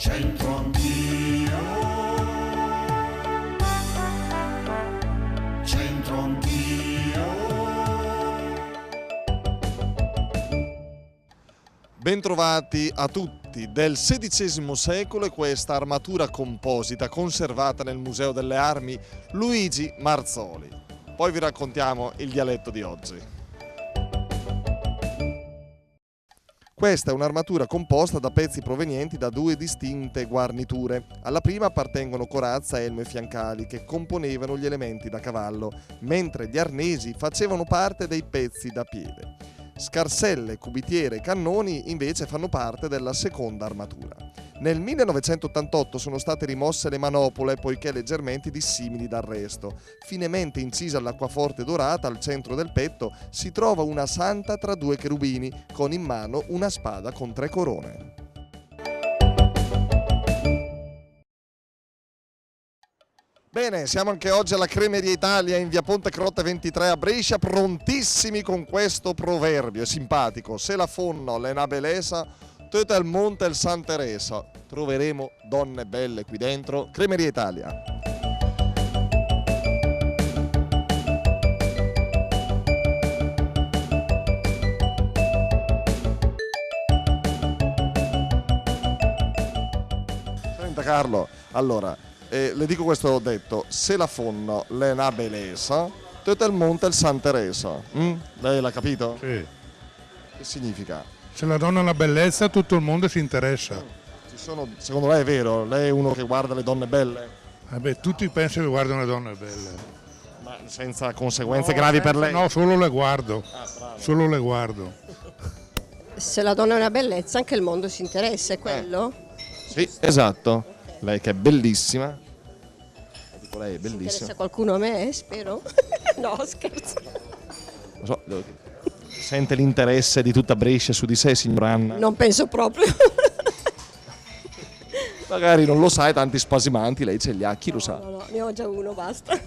C'entro anch'io, c'entro anch'io. Bentrovati a tutti. Del XVI secolo è questa armatura composita conservata nel Museo delle Armi Luigi Marzoli. Poi vi raccontiamo il dialetto di oggi. Questa è un'armatura composta da pezzi provenienti da due distinte guarniture. Alla prima appartengono corazza, elmo e fiancali che componevano gli elementi da cavallo, mentre gli arnesi facevano parte dei pezzi da piede. Scarselle, cubitiere e cannoni invece fanno parte della seconda armatura. Nel 1988 sono state rimosse le manopole poiché leggermente dissimili dal resto. Finemente incisa all'acquaforte dorata al centro del petto si trova una santa tra due cherubini con in mano una spada con 3 corone. Bene, siamo anche oggi alla Cremeria Italia in via Ponte Crotte 23 a Brescia, prontissimi con questo proverbio, è simpatico. Se la fonno le na belesa, tutto il monte il San Teresa. Troveremo donne belle qui dentro. Cremeria Italia. Senta Carlo, allora, le dico questo detto, se la fonno le na belesa, tutto il monte il San Teresa. Lei l'ha capito? Sì. Che significa? Se la donna ha una bellezza, tutto il mondo si interessa. Secondo lei è vero? Lei è uno che guarda le donne belle? Tutti pensano che guardano le donne belle. Ma senza conseguenze gravi per lei? No, solo le guardo. Solo le guardo. Se la donna è una bellezza, anche il mondo si interessa, è quello? Sì, esatto. Lei che è bellissima. Dico, lei è Si bellissima. interessa qualcuno a me, spero? No, scherzo. Non so, sente l'interesse di tutta Brescia su di sé, signora Anna? Non penso proprio. Magari non lo sa, e tanti spasimanti lei ce li ha, chi lo sa? No, ne ho già uno, basta.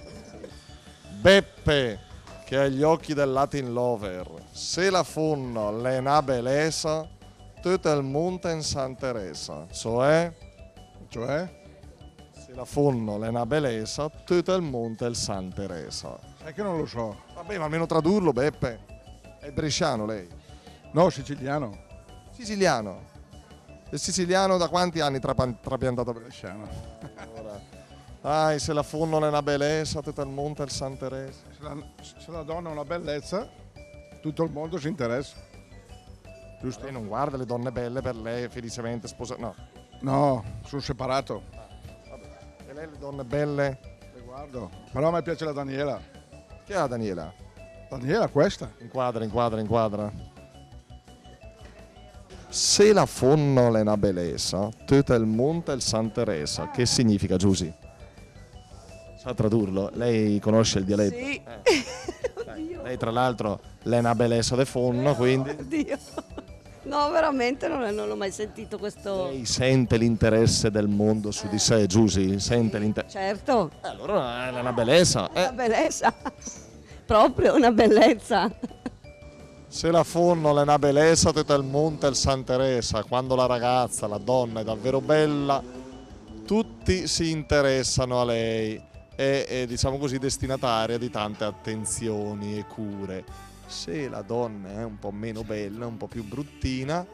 Beppe, che ha gli occhi del Latin lover, se la fonno le na belesa, tutto il monte in San Teresa, cioè se la fonno le na belesa, tutto il monte il San Teresa. Sai che non lo so. Vabbè, ma almeno tradurlo, Beppe. È bresciano lei? No, siciliano. Siciliano. È siciliano da quanti anni trapiantato a Brescia? Bresciano. Allora, dai, se la fonno le na belesa, tutto il monte il San Teresa. Se la donna ha una bellezza, tutto il mondo si interessa. Giusto? Lei non guarda le donne belle per lei è felicemente sposata? No. No, sono separato. E lei le donne belle? Le guardo. Però a me piace la Daniela. Chi è la Daniela? Daniela questa? Inquadra. Se la fonno le na belesa, tutto il monte il San Teresa. Che significa, Giusy? Sa tradurlo? Lei conosce il dialetto? Sì. Lei tra l'altro le na belesa de fonno, quindi Oddio. No, veramente non l'ho mai sentito questo. lei sente l'interesse del mondo su di sé, Giusy? Sente l'interesse? Certo, Allora è una bellezza. una bellezza. Proprio una bellezza. Se la fonno le na bellezza tutto il monte il San Teresa, quando la ragazza, la donna è davvero bella, tutti si interessano a lei, è diciamo così destinataria di tante attenzioni e cure. Se la donna è un po' meno bella, un po' più bruttina,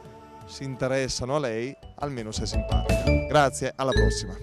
si interessano a lei, almeno se è simpatica. Grazie, alla prossima.